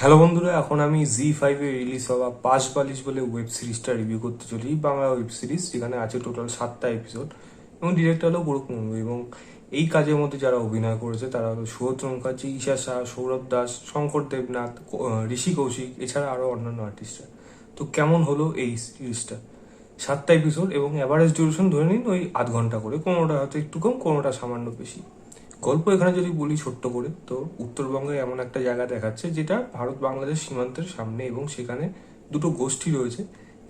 Hello বন্ধুরা, এখন আমি জি5-এ রিলিজ হওয়া পাশ বালিশ বলে ওয়েব সিরিজটা রিভিউ করতে চলি। বাংলা ওয়েব সিরিজ, যেখানে আছে টোটাল 7টা এপিসোড এবং ডিরেক্টর হলো গুরুক মুর্মু। এবং এই কাজের মধ্যে যারা অভিনয় করেছে তারা হলো সুহৃত মুখার্জি, ঈশা শাহ, সৌরভ দাস, শঙ্কর দেবনাথ, ঋষি কৌশিক, এছাড়া আরও অন্যান্য আর্টিস্টরা। তো কেমন হলো এই সিরিজটা? 7টা এপিসোড এবং অ্যাভারেজ ডিউরেশন ধরে নিন ওই আধ ঘন্টা করে, কোনোটা হয়তো একটু কম, কোনোটা সামান্য বেশি। গল্প এখানে যদি বলি ছোট্ট করে, তো উত্তরবঙ্গে এমন একটা জায়গা দেখাচ্ছে যেটা ভারত বাংলাদেশ সীমান্তের সামনে, এবং সেখানে দুটো গোষ্ঠী রয়েছে,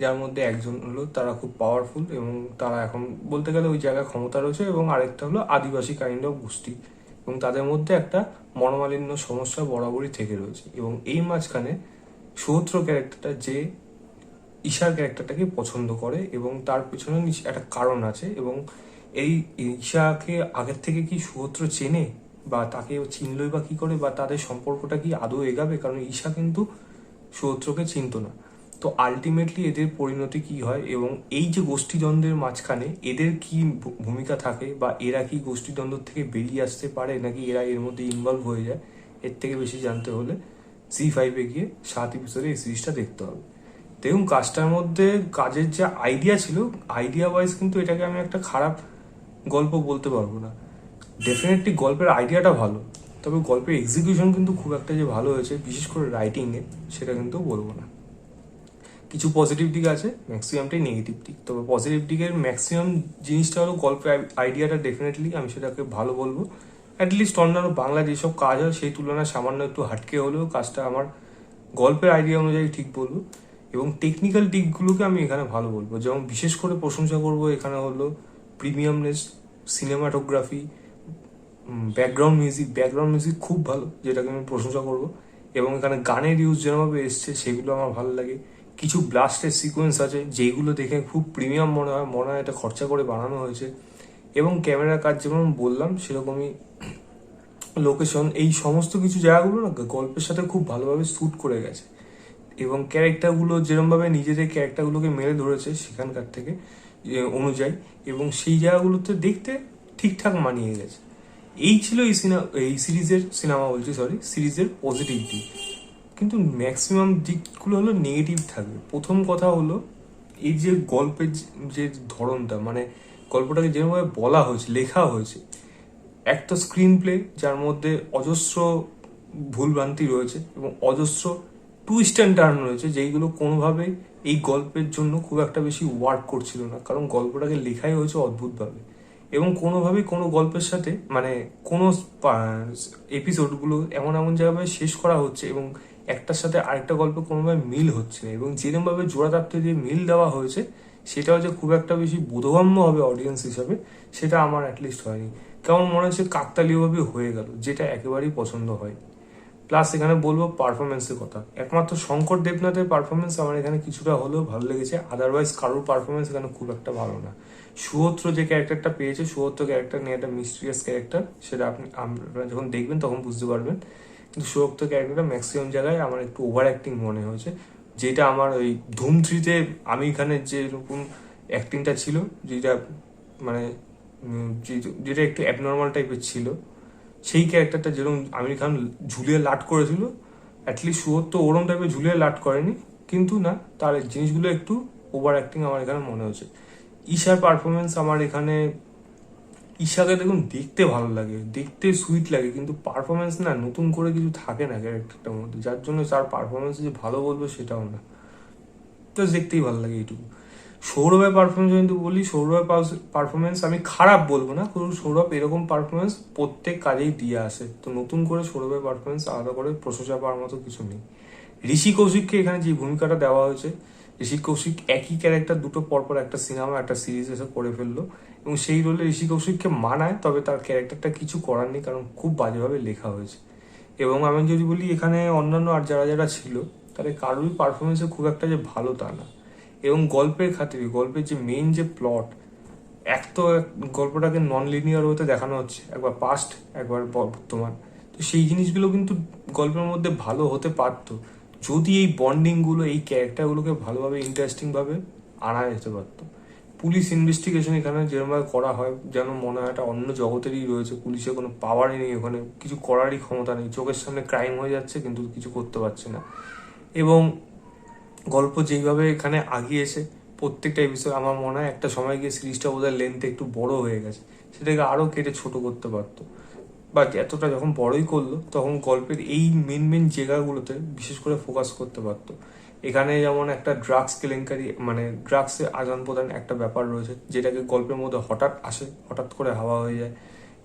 যার মধ্যে একজন হলো তারা খুব পাওয়ারফুল এবং তারা এখন বলতে গেলে ওই জায়গায় ক্ষমতা রয়েছে, এবং আরেকটা হলো আদিবাসী কাইন্ড অফ গোষ্ঠী, এবং তাদের মধ্যে একটা মনোমালিন্য সমস্যা বরাবরই থেকে রয়েছে। এবং এই মাঝখানে সৌত্র ক্যারেক্টারটা যে ঈশার ক্যারেক্টারটাকে পছন্দ করে, এবং তার পেছনে একটা কারণ আছে। এবং এই ঈশাকে আগের থেকে কি সুহূত চেনে, বা তাকে চিনলই বা কি করে, বা তাদের সম্পর্কটা কি আদৌ এগাবে? কারণ ঈশা কিন্তু সুহূতকে চিনতো না। তো আলটিমেটলি এদের পরিণতি কি হয়, এবং এই যে গোষ্ঠীদ্বন্দ্বের মাঝখানে এদের কি ভূমিকা থাকে, বা এরা কি গোষ্ঠীদ্বন্দ্ব থেকে বেরিয়ে আসতে পারে, নাকি এরা এর মধ্যে ইনভলভ হয়ে যায়, এর থেকে বেশি জানতে হলে জি5-এ গিয়ে 7 এপিসোডে এই সিরিজটা দেখতে হবে। দেখুন, কাজটার মধ্যে কাজের যে আইডিয়া ছিল, আইডিয়া ওয়াইজ কিন্তু এটাকে আমি একটা খারাপ গল্প বলতে পারবো না। ডেফিনেটলি গল্পের আইডিয়াটা ভালো, তবে গল্পের এক্সিকিউশন কিন্তু খুব একটা যে ভালো হয়েছে, বিশেষ করে রাইটিংয়ে, সেটা কিন্তু বলবো না। কিছু পজিটিভ দিক আছে, ম্যাক্সিমামটাই নেগেটিভ দিক। তবে পজিটিভ দিকের ম্যাক্সিমাম জিনিসটা হলো গল্পের আইডিয়াটা, ডেফিনেটলি আমি সেটাকে ভালো বলবো। অ্যাটলিস্ট অন্যান্য বাংলা যেসব কাজ হয় সেই তুলনায় সামান্য একটু হাটকে হলেও কাজটা আমার গল্পের আইডিয়া অনুযায়ী ঠিক বলবো। এবং টেকনিক্যাল দিকগুলোকে আমি এখানে ভালো বলবো, যেমন বিশেষ করে প্রশংসা করবো এখানে হলো প্রিমিয়ামনেস, সিনেমাটোগ্রাফি, ব্যাকগ্রাউন্ড মিউজিক খুব ভালো, যেটাকে আমি প্রশংসা করবো। এবং এখানে গানের ইউজ যেভাবে এসছে সেগুলো আমার ভালো লাগে। কিছু ব্লাস্টের সিকোয়েন্স আছে যেইগুলো দেখে খুব প্রিমিয়াম মনে হয় এটা খরচা করে বানানো হয়েছে। এবং ক্যামেরার কাজ যেমন বললাম সেরকমই লোকেশন, এই সমস্ত কিছু জায়গাগুলো না গল্পের সাথে খুব ভালোভাবে শ্যুট করে গেছে। এবং ক্যারেক্টারগুলো যেরকমভাবে নিজেদের ক্যারেক্টারগুলোকে মেরে ধরেছে সেখানকার থেকে অনুযায়ী, এবং সেই জায়গাগুলোতে দেখতে ঠিকঠাক মানিয়ে গেছে। এই ছিল এই সিরিজের পজিটিভ দিক। কিন্তু ম্যাক্সিমাম দিকগুলো হলো নেগেটিভ থাকবে। প্রথম কথা হলো এই যে গল্পের যে ধরনটা, মানে গল্পটাকে যেভাবে বলা হয়েছে, লেখা হয়েছে, এক তো স্ক্রিন প্লে যার মধ্যে অজস্র ভুলভ্রান্তি রয়েছে এবং অজস্র টুইস্ট অ্যান্ড টার্ন রয়েছে, যেইগুলো কোনোভাবেই এই গল্পের জন্য খুব একটা বেশি ওয়ার্ক করছিল না, কারণ গল্পটাকে লেখাই হয়েছে অদ্ভুতভাবে। এবং কোনোভাবেই কোনো গল্পের সাথে, মানে কোনো এপিসোডগুলো এমন এমন জায়গায় শেষ করা হচ্ছে এবং একটার সাথে আরেকটা গল্পে কোনোভাবে মিল হচ্ছে না, এবং যেরকমভাবে জোড়াতাপ্ত দিয়ে মিল দেওয়া হয়েছে সেটাও যে খুব একটা বেশি বোধগম্য হবে অডিয়েন্স হিসাবে, সেটা আমার অ্যাটলিস্ট হয়নি। কেমন মনে হচ্ছে কাকতালীয়ভাবে হয়ে গেল, যেটা একেবারেই পছন্দ হয়। প্লাস এখানে বলবো পারফরমেন্সের কথা, একমাত্র শঙ্কর দেবনাথের পারফরমেন্স আমার এখানে কিছুটা হলেও ভালো লেগেছে, আদারওয়াইজ কারোর পারফরমেন্স এখানে খুব একটা ভালো না। সুহূত যে ক্যারেক্টারটা পেয়েছে, সুহূত ক্যারেক্টার নিয়ে একটা মিস্টিরিয়াস ক্যারেক্টার, সেটা আপনারা যখন দেখবেন তখন বুঝতে পারবেন। কিন্তু সুহূত ক্যারেক্টারটা ম্যাক্সিমাম জায়গায় আমার একটু ওভার অ্যাক্টিং মনে হয়েছে, যেটা আমার ওই ধুম 3-তে আমির খানের যেরকম অ্যাক্টিংটা ছিল, যেটা মানে যেটা একটু অ্যাবনর্মাল টাইপের ছিল, সেই ক্যারেক্টারটা যেরকম আমির খান ঝুলিয়ে লাট করেছিল, অ্যাটলিস্ট সুহূত তো ওরম টাইপের ঝুলিয়ে লাট করেনি, কিন্তু না, তার জিনিসগুলো একটু ওভার অ্যাক্টিং আমার এখানে মনে হচ্ছে। ঈশার পারফরমেন্স আমার এখানে, ঈশাকে দেখুন দেখতে ভালো লাগে, দেখতে সুইট লাগে, কিন্তু পারফরমেন্স না নতুন করে কিছু থাকে না ক্যারেক্টারটার মধ্যে, যার জন্য তার পারফরমেন্স যে ভালো বলবো সেটাও না, তো দেখতেই ভালো লাগে এইটুকু। সৌরভের পারফরমেন্স কিন্তু বলি, সৌরভের পারফরমেন্স আমি খারাপ বলবো না, কারণ সৌরভ এরকম পারফরমেন্স প্রত্যেক কাজেই দিয়ে আসে, তো নতুন করে সৌরভের পারফরমেন্স আলাদা করে প্রশংসা পাওয়ার মতো কিছু নেই। ঋষি কৌশিককে এখানে যে ভূমিকাটা দেওয়া হয়েছে, ঋষি কৌশিক একই ক্যারেক্টার দুটো পরপর একটা সিনেমা একটা সিরিজ এসে করে ফেললো, এবং সেই রোলে ঋষি কৌশিককে মানায়, তবে তার ক্যারেক্টারটা কিছু করার নেই, কারণ খুব বাজেভাবে লেখা হয়েছে। এবং আমি যদি বলি এখানে অন্যান্য আর যারা যারা ছিল, তাদের কারোরই পারফরমেন্সে খুব একটা যে ভালো তা না। এবং গল্পের খাতিরে, গল্পের যে মেইন যে প্লট, এক তো গল্পটাকে নন লিনিয়ার হতে দেখানো হচ্ছে, একবার পাস্ট একবার বর্তমান, তো সেই জিনিসগুলো কিন্তু গল্পের মধ্যে ভালো হতে পারতো যদি এই বন্ডিংগুলো, এই ক্যারেক্টারগুলোকে ভালোভাবে ইন্টারেস্টিংভাবে আনা যেতে পারতো। পুলিশ ইনভেস্টিগেশন এখানে যেরকমভাবে করা হয় যেন মনে হয় একটা অন্য জগতেরই রয়েছে, পুলিশের কোনো পাওয়ারই নেই ওখানে, কিছু করারই ক্ষমতা নেই, চোখের সামনে ক্রাইম হয়ে যাচ্ছে কিন্তু কিছু করতে পারছে না। এবং গল্প যেইভাবে এখানে আগিয়েছে প্রত্যেকটা এপিসোড, আমার মনে হয় একটা সময় গিয়ে সিরিজটা বোধহয় লেন্থ একটু বড় হয়ে গেছে, সেটাকে আরও কেটে ছোট করতে পারতো, বা এতটা যখন বড়ই করলো তখন গল্পের এই মেন মেন জায়গাগুলোতে বিশেষ করে ফোকাস করতে পারতো। এখানে যেমন একটা ড্রাগস কেলেঙ্কারি, মানে ড্রাগসের আদান প্রদান একটা ব্যাপার রয়েছে, যেটাকে গল্পের মধ্যে হঠাৎ আসে, হঠাৎ করে হাওয়া হয়ে যায়।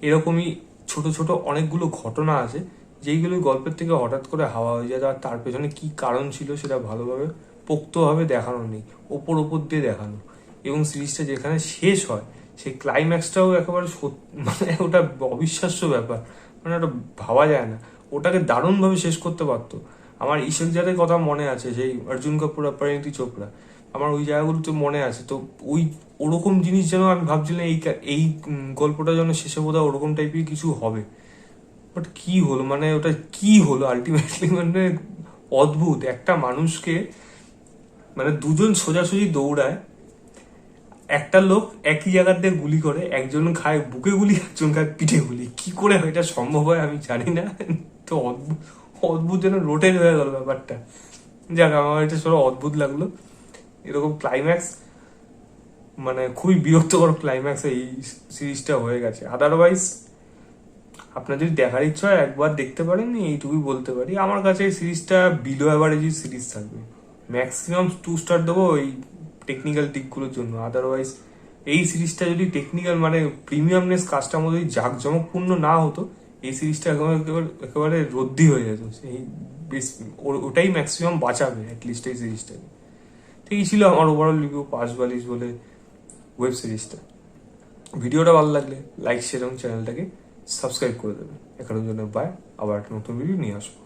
এরকমই ছোট ছোট অনেকগুলো ঘটনা আছে যেইগুলো গল্পের থেকে হঠাৎ করে হাওয়া হয়ে যায়, আর তার পেছনে কি কারণ ছিল সেটা ভালোভাবে পোক্তভাবে দেখানো নেই, ওপর ওপর দিয়ে দেখানো। এবং সিরিজটা যেখানে শেষ হয় সেই ক্লাইম্যাক্সটাও একেবারে মানে ওটা অবিশ্বাস্য ব্যাপার, মানে ওটা ভাবা যায় না, ওটাকে দারুণভাবে শেষ করতে পারতো। আমার ইশক জাদের কথা মনে আছে, সেই অর্জুন কাপুর আর পরিণীতি চোপড়া, আমার ওই জায়গাগুলো মনে আছে। তো ওই ওরকম জিনিস যেন আমি ভাবছিলাম এই গল্পটা যেন শেষে বোধহয় ওরকম টাইপের কিছু হবে, বাট কি হলো, মানে ওটা কি হলো আলটিমেটলি, মানে অদ্ভুত। একটা মানুষকে, মানে দুজন সোজাসুজি দৌড়ায়, একটা লোক একই জায়গার দিয়ে গুলি করে, একজন খায় বুকে গুলি, একজন খায় পিঠে গুলি, কি করে এটা সম্ভব হয় আমি জানি না। তো অদ্ভুত অদ্ভুত যেন রোটেট হয়ে গেল ব্যাপারটা। যাক, আমার এটা সব অদ্ভুত লাগলো এরকম ক্লাইম্যাক্স, মানে খুবই বিরক্তকর ক্লাইম্যাক্স এই সিরিজটা হয়ে গেছে। আদারওয়াইজ আপনার যদি দেখার ইচ্ছা হয় একবার দেখতে পারেন, এইটুকুই বলতে পারি। আমার কাছে এই সিরিজটা বিলো অ্যাভারেজ সিরিজ থাকবে, ম্যাক্সিমাম 2 স্টার দেবো এই টেকনিক্যাল দিকগুলোর জন্য। আদারওয়াইজ এই সিরিজটা যদি টেকনিক্যাল মানে প্রিমিয়ামনেস কাজটার মধ্যে যদি জাঁকজমকপূর্ণ না হতো, এই সিরিজটা একেবারে রদ্দি হয়ে যেত। সেই ওটাই ম্যাক্সিমাম বাঁচাবে অ্যাটলিস্ট এই সিরিজটাকে। তো এই ছিল আমার ওভারঅল রিভিউ 5 বালিশ বলে ওয়েব সিরিজটা। ভিডিওটা ভালো লাগলে লাইক শেয়ার এবং চ্যানেলটাকে সাবস্ক্রাইব করে দেবেন। এখানের জন্য বাই, আবার একটা নতুন ভিডিও নিয়ে আসবো।